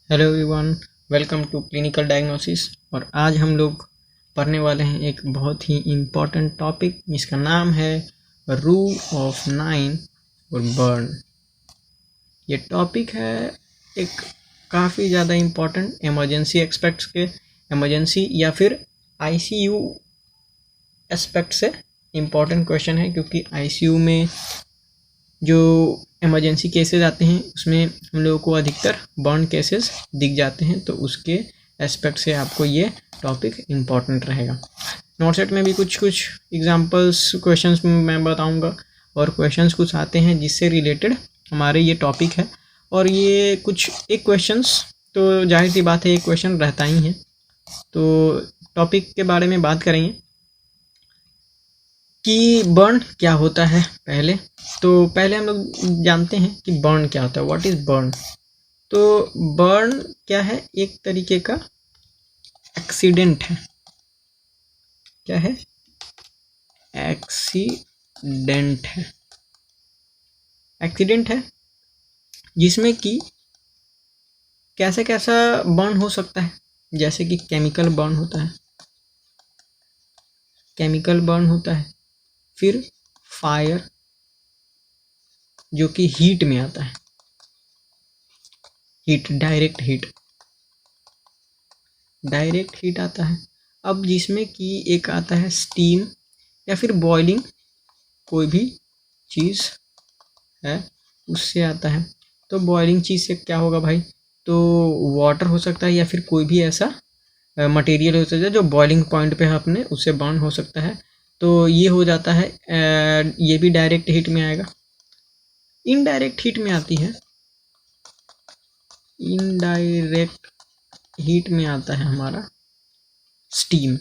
Hello everyone, welcome to clinical diagnosis. और आज हम लोग पढ़ने वाले हैं एक बहुत ही इम्पॉर्टेंट टॉपिक जिसका नाम है रूल ऑफ 9 और बर्न। ये टॉपिक है एक काफ़ी ज़्यादा इम्पॉर्टेंट इमरजेंसी एस्पेक्ट्स के, इमरजेंसी या फिर आईसीयू एस्पेक्ट से इम्पॉर्टेंट क्वेश्चन है, क्योंकि आईसीयू में जो इमरजेंसी केसेस आते हैं उसमें हम लोगों को अधिकतर बर्न केसेस दिख जाते हैं, तो उसके एस्पेक्ट से आपको ये टॉपिक इम्पॉर्टेंट रहेगा। नोट सेट में भी कुछ एग्जांपल्स क्वेश्चंस मैं बताऊंगा और क्वेश्चंस कुछ आते हैं जिससे रिलेटेड हमारे ये टॉपिक है। और ये कुछ एक क्वेश्चंस तो जाहिर सी बात है एक क्वेश्चन रहता ही है, तो टॉपिक के बारे में बात करेंगे कि बर्न क्या होता है। पहले हम लोग जानते हैं कि बर्न क्या होता है, व्हाट इज़ बर्न। तो बर्न क्या है, एक तरीके का एक्सीडेंट है। क्या है? एक्सीडेंट है। एक्सीडेंट है जिसमें कि कैसा बर्न हो सकता है, जैसे कि केमिकल बर्न होता है, फिर फायर जो कि हीट में आता है, डायरेक्ट हीट आता है। अब जिसमें कि एक आता है स्टीम या फिर बॉइलिंग, कोई भी चीज़ है उससे आता है। तो बॉइलिंग चीज़ से क्या होगा भाई, तो वाटर हो सकता है या फिर कोई भी ऐसा मटेरियल हो सकता है जो बॉइलिंग पॉइंट पे है अपने, उससे बर्न हो सकता है। तो ये हो जाता है, ये भी डायरेक्ट हीट में आएगा। इनडायरेक्ट हीट में आती है, इनडायरेक्ट हीट में आता है हमारा स्टीम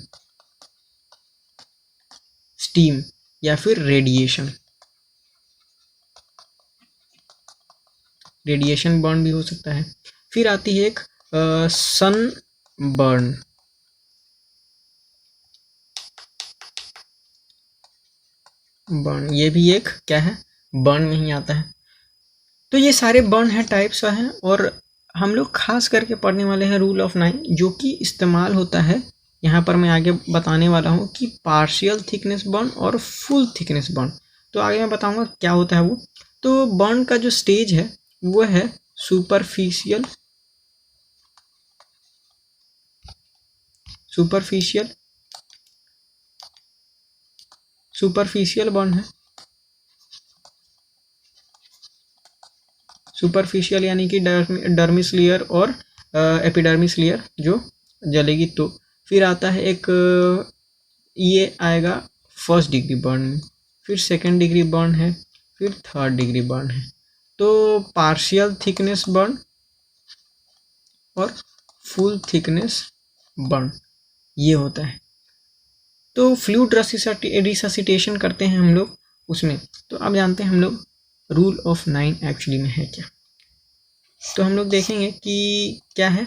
या फिर रेडिएशन बर्न भी हो सकता है। फिर आती है एक सन बर्न। ये भी एक क्या है, बर्न में ही आता है। तो ये सारे बर्न है, टाइप्स हैं, और हम लोग खास करके पढ़ने वाले हैं रूल ऑफ 9, जो कि इस्तेमाल होता है यहाँ पर मैं आगे बताने वाला हूँ कि पार्शियल थिकनेस बर्न और फुल थिकनेस बर्न। तो आगे मैं बताऊँगा क्या होता है वो। तो बर्न का जो स्टेज है वो है सुपरफिशियल बर्न है। सुपरफिशियल यानी कि डर्मिस लेयर और एपिडर्मिस लेयर जो जलेगी। तो फिर आता है एक ये आएगा फर्स्ट डिग्री बर्न में, फिर सेकंड डिग्री बर्न है, फिर थर्ड डिग्री बर्न है। तो पार्शियल थिकनेस बर्न और फुल थिकनेस बर्न ये होता है। तो फ्लूइड रिससिटेशन करते हैं हम लोग उसमें। तो अब जानते हैं हम लोग रूल ऑफ 9 एक्चुअली में है क्या। तो हम लोग देखेंगे कि क्या है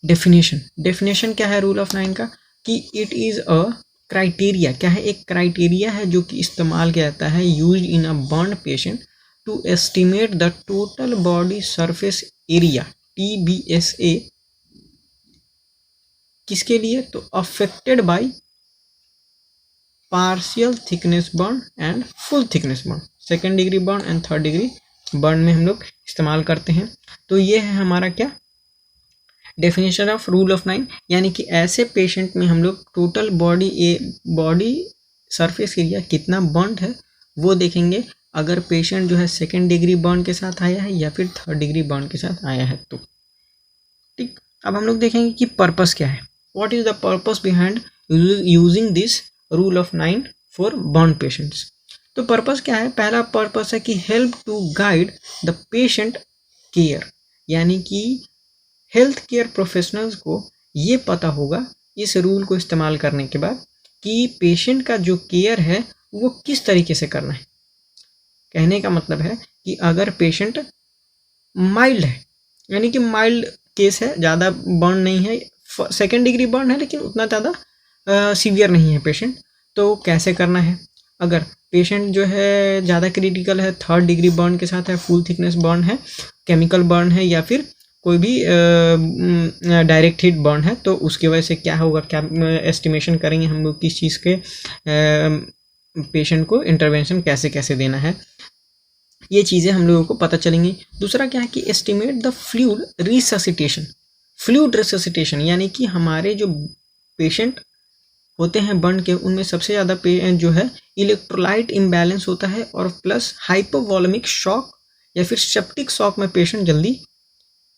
डेफिनेशन क्या है रूल ऑफ 9 का, कि इट इज़ अ क्राइटेरिया। क्या है? एक क्राइटेरिया है जो कि इस्तेमाल किया जाता है use in a burn patient to estimate the total body surface area, TBSA, किसके लिए? तो affected by partial thickness burn and full thickness burn, second degree burn and third degree burn में हम लोग इस्तेमाल करते हैं। तो ये है हमारा क्या डेफिनेशन ऑफ रूल ऑफ 9, यानी कि ऐसे पेशेंट में हम लोग टोटल बॉडी सरफेस एरिया कितना बर्न है वो देखेंगे, अगर पेशेंट जो है सेकेंड डिग्री बर्न के साथ आया है या फिर थर्ड डिग्री बर्न के साथ आया है तो। ठीक, अब हम लोग देखेंगे कि पर्पस क्या है, what is the purpose behind using this rule of 9 for burn patients. तो पर्पस क्या है? पहला पर्पस है कि help to guide the patient care, यानी कि हेल्थ केयर प्रोफेशनल्स को ये पता होगा इस रूल को इस्तेमाल करने के बाद कि पेशेंट का जो केयर है वो किस तरीके से करना है। कहने का मतलब है कि अगर पेशेंट माइल्ड है, यानी कि माइल्ड केस है, ज़्यादा बर्न नहीं है, सेकेंड डिग्री बर्न है लेकिन उतना ज़्यादा सीवियर नहीं है पेशेंट, तो कैसे करना है। अगर पेशेंट जो है ज़्यादा क्रिटिकल है, थर्ड डिग्री बर्न के साथ है, फुल थिकनेस बर्न है, केमिकल बर्न है या फिर कोई भी डायरेक्ट हिट बर्न है तो उसकी वजह से क्या होगा, क्या एस्टिमेशन करेंगे हम लोग किस चीज़ के पेशेंट को इंटरवेंशन कैसे कैसे देना है, ये चीज़ें हम लोगों को पता चलेंगी। दूसरा क्या है कि estimate the fluid resuscitation. Fluid resuscitation यानी कि हमारे जो पेशेंट होते हैं बर्न के, उनमें सबसे ज़्यादा जो है इलेक्ट्रोलाइट इम्बैलेंस होता है और प्लस हाइपोवॉलेमिक शॉक या फिर सेप्टिक शॉक में पेशेंट जल्दी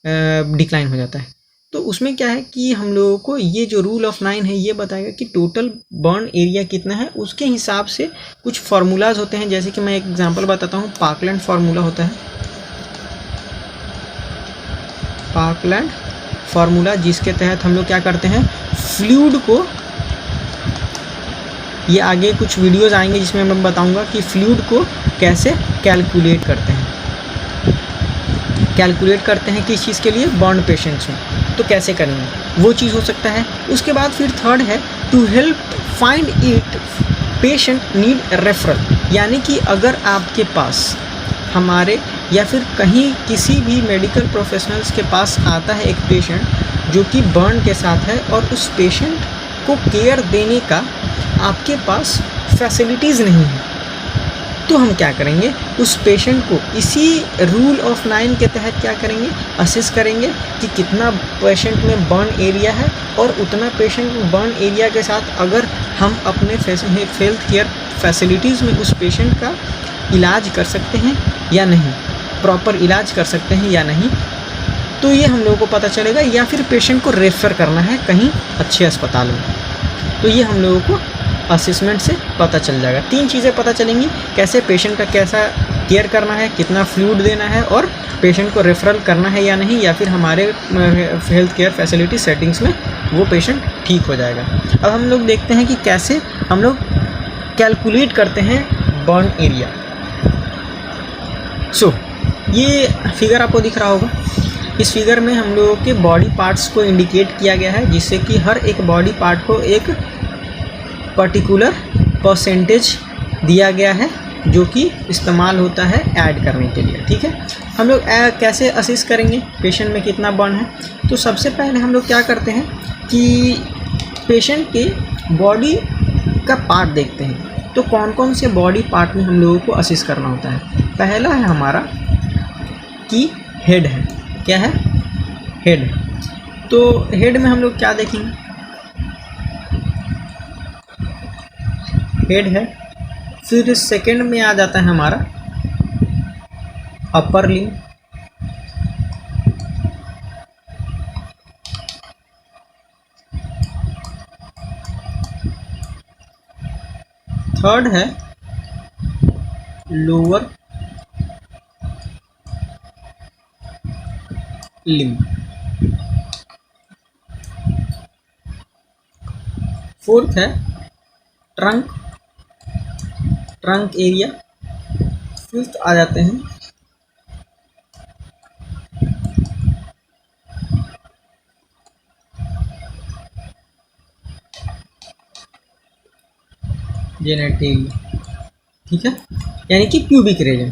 डिक्लाइन हो जाता है। तो उसमें क्या है कि हम लोगों को ये जो रूल ऑफ 9 है ये बताएगा कि टोटल बर्न एरिया कितना है, उसके हिसाब से कुछ फार्मूलाज होते हैं। जैसे कि मैं एक एग्जांपल बताता हूँ, पार्कलैंड फार्मूला होता है, पार्कलैंड फार्मूला, जिसके तहत हम लोग क्या करते हैं, फ्लूइड को, ये आगे कुछ वीडियोस आएंगे जिसमें मैं बताऊंगा कि फ्लूइड को कैसे कैलकुलेट करते हैं, किस चीज़ के लिए, बर्न पेशेंट्स में, तो कैसे करेंगे वो चीज़ हो सकता है। उसके बाद फिर थर्ड है to help find it patient need referral, यानी कि अगर आपके पास हमारे या फिर कहीं किसी भी मेडिकल प्रोफेशनल्स के पास आता है एक पेशेंट जो कि बर्न के साथ है और उस पेशेंट को केयर देने का आपके पास फैसिलिटीज़ नहीं है, तो हम क्या करेंगे, उस पेशेंट को इसी रूल ऑफ 9 के तहत क्या करेंगे, असेस करेंगे कि कितना पेशेंट में बर्न एरिया है और उतना पेशेंट बर्न एरिया के साथ अगर हम अपने हेल्थ केयर फैसिलिटीज़ में उस पेशेंट का इलाज कर सकते हैं या नहीं, प्रॉपर इलाज कर सकते हैं या नहीं, तो ये हम लोगों को पता चलेगा, या फिर पेशेंट को रेफ़र करना है कहीं अच्छे अस्पताल में, तो ये हम लोगों को असेसमेंट से पता चल जाएगा। 3 चीज़ें पता चलेंगी, कैसे पेशेंट का कैसा केयर करना है, कितना फ्लूइड देना है और पेशेंट को रेफरल करना है या नहीं, या फिर हमारे हेल्थ केयर फैसिलिटी सेटिंग्स में वो पेशेंट ठीक हो जाएगा। अब हम लोग देखते हैं कि कैसे हम लोग कैलकुलेट करते हैं बर्न एरिया। ये फिगर आपको दिख रहा होगा, इस फिगर में हम लोगों के बॉडी पार्ट्स को इंडिकेट किया गया है, जिससे कि हर एक बॉडी पार्ट को एक पर्टिकुलर परसेंटेज दिया गया है जो कि इस्तेमाल होता है ऐड करने के लिए। ठीक है, हम लोग कैसे असेस करेंगे पेशेंट में कितना बर्न है, तो सबसे पहले हम लोग क्या करते हैं कि पेशेंट के बॉडी का पार्ट देखते हैं। तो कौन कौन से बॉडी पार्ट में हम लोगों को असेस करना होता है। पहला है हमारा कि हेड है, क्या है, हेड। तो हेड में हम लोग क्या देखेंगे, हेड है। फिर सेकंड में आ जाता है हमारा अपर लिम्ब, थर्ड है लोअर लिम्ब, फोर्थ है ट्रंक एरिया, फिफ्थ आ जाते हैं जेनेटिव, ठीक है, यानी कि प्यूबिक रीजन।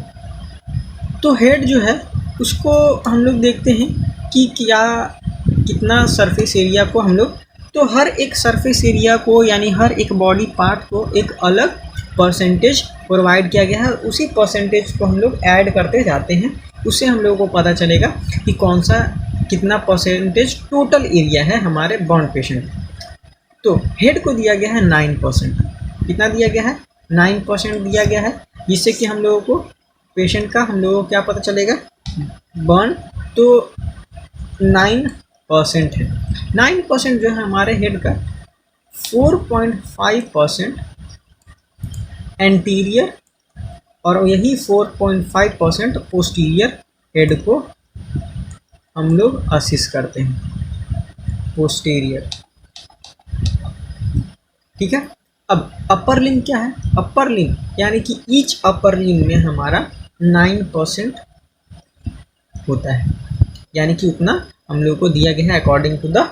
तो हेड जो है उसको हम लोग देखते हैं कि कितना सरफेस एरिया को हम लोग, तो हर एक सरफेस एरिया को यानी हर एक बॉडी पार्ट को एक अलग परसेंटेज प्रोवाइड किया गया है, उसी परसेंटेज को हम लोग ऐड करते जाते हैं, उससे हम लोगों को पता चलेगा कि कौन सा कितना परसेंटेज टोटल एरिया है हमारे बर्न पेशेंट। तो हेड को दिया गया है 9%, कितना दिया गया है, 9% दिया गया है, जिससे कि हम लोगों को पेशेंट का हम लोगों को क्या पता चलेगा, बर्न तो 9% है। 9% जो है हमारे हेड का, 4.5% एंटीरियर और यही 4.5% पोस्टीरियर हेड को हम लोग असिस्ट करते हैं, पोस्टीरियर। ठीक है, अब अपर लिम्ब क्या है, अपर लिम्ब यानी कि ईच अपर लिम्ब में हमारा 9% होता है, यानी कि उतना हम लोग को दिया गया है according to the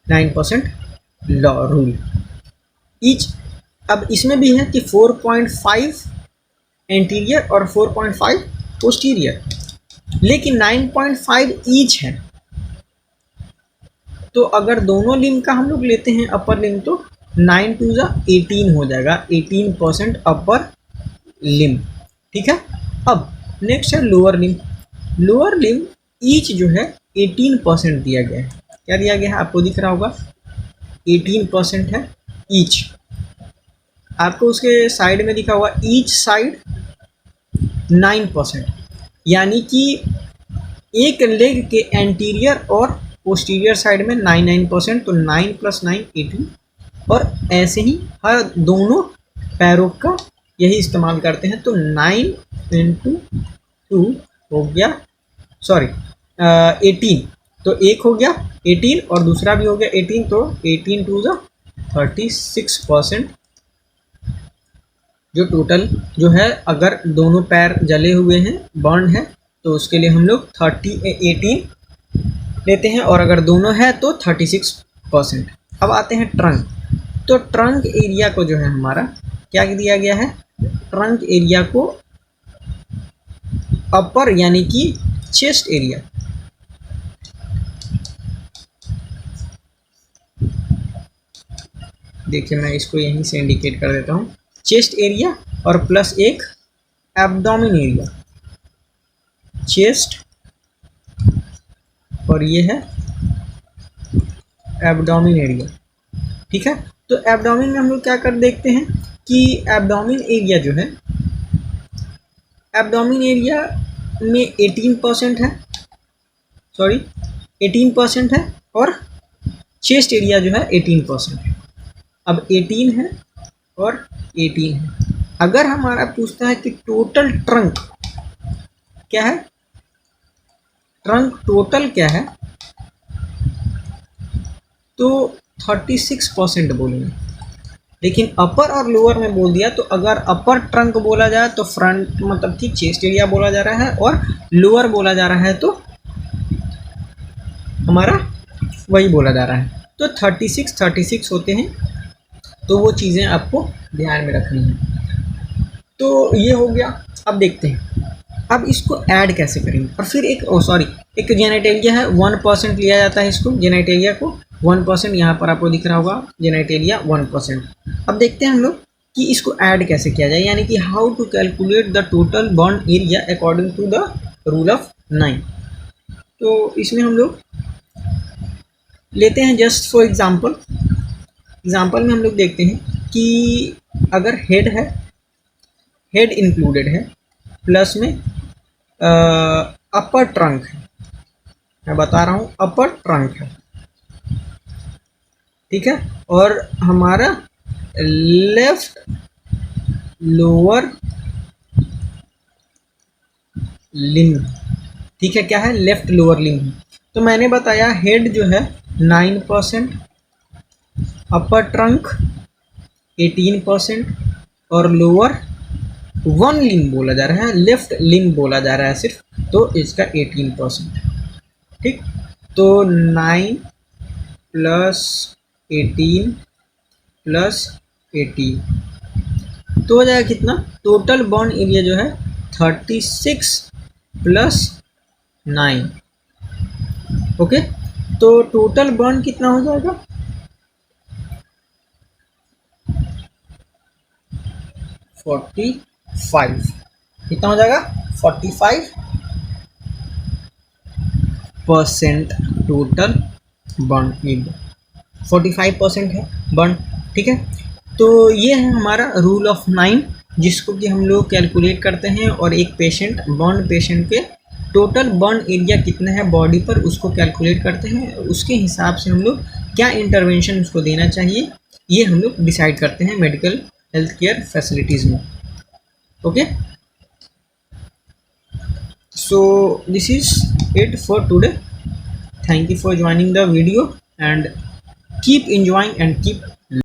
9% law rule each. अब इसमें भी है कि 4.5 एंटीरियर और 4.5 पोस्टीरियर, लेकिन 9.5 ईच है, तो अगर दोनों लिम्ब का हम लोग लेते हैं अपर लिम्ब तो 9 टू जा 18 हो जाएगा, 18% अपर लिम्ब। ठीक है। अब नेक्स्ट है lower limb. Lower limb each जो है 18% दिया गया है। क्या दिया गया है आपको दिख रहा होगा, 18% है ईच। आपको उसके साइड में दिखा हुआ ईच साइड 9%, यानी कि एक लेग के एंटीरियर और पोस्टीरियर साइड में 9% तो 9 + 9 18। और ऐसे ही हर दोनों पैरों का यही इस्तेमाल करते हैं। तो 9 × 2 हो गया, सॉरी 18, तो एक हो गया 18 और दूसरा भी हो गया 18, तो 18 टू ज़ा 36%। जो टोटल जो है, अगर दोनों पैर जले हुए हैं, बर्न है, तो उसके लिए हम लोग 18 लेते हैं, और अगर दोनों है तो 36%। अब आते हैं ट्रंक। तो ट्रंक एरिया को जो है हमारा क्या दिया गया है, ट्रंक एरिया को अपर यानी कि चेस्ट एरिया, देखिए मैं इसको यहीं से इंडिकेट कर देता हूँ, चेस्ट एरिया और प्लस एक एब्डोमेन एरिया, चेस्ट और ये है एब्डोमेन एरिया। ठीक है। तो एब्डोमेन में हम लोग क्या कर देखते हैं कि एब्डोमेन एरिया जो है, एब्डोमेन एरिया में 18% है, सॉरी 18% है, और चेस्ट एरिया जो है 18% है। अब 18 है और 18 है। अगर हमारा पूछता है कि टोटल ट्रंक क्या है, ट्रंक टोटल क्या है, तो 36% बोलेंगे। लेकिन अपर और लोअर में बोल दिया, तो अगर अपर ट्रंक बोला जाए तो फ्रंट मतलब कि चेस्ट एरिया बोला जा रहा है, और लोअर बोला जा रहा है तो हमारा वही बोला जा रहा है। तो 36 होते हैं, तो वो चीज़ें आपको ध्यान में रखनी है। तो ये हो गया। अब देखते हैं अब इसको ऐड कैसे करेंगे। और फिर एक जेनेटेरिया है, 1% लिया जाता है इसको, जेनेटेरिया को 1%, यहाँ पर आपको दिख रहा होगा जेनेटेरिया 1%। अब देखते हैं हम लोग कि इसको ऐड कैसे किया जाए, यानी कि how to calculate the total burn area according to the rule of 9। तो इसमें हम लोग लेते हैं जस्ट फॉर एग्जाम्पल में हम लोग देखते हैं कि अगर हेड है, हेड इंक्लूडेड है, प्लस में अपर ट्रंक है, मैं बता रहा हूँ अपर ट्रंक है। ठीक है। और हमारा लेफ्ट लोअर लिम्ब, ठीक है, क्या है, लेफ्ट लोअर लिम्ब। तो मैंने बताया हेड जो है 9%, अपर ट्रंक 18% और लोअर 1 लिम्ब बोला जा रहा है, लेफ्ट लिम्ब बोला जा रहा है सिर्फ, तो इसका 18%। ठीक। तो 9 + 18 + 18 तो हो जाएगा कितना, टोटल बर्न एरिया जो है 36 + 9। ओके। तो टोटल बर्न कितना हो जाएगा, 45। कितना हो जाएगा, 45% टोटल बर्न एरिया, 45% है बर्न। ठीक है। तो ये है हमारा रूल ऑफ 9, जिसको कि हम लोग कैलकुलेट करते हैं, और एक पेशेंट बर्न पेशेंट के टोटल बर्न एरिया कितना है बॉडी पर, उसको कैलकुलेट करते हैं। उसके हिसाब से हम लोग क्या इंटरवेंशन उसको देना चाहिए, ये हम लोग डिसाइड करते हैं मेडिकल हेल्थ केयर फैसिलिटीज़ में। Okay, so this is it for today. Thank you for joining the video and keep enjoying and keep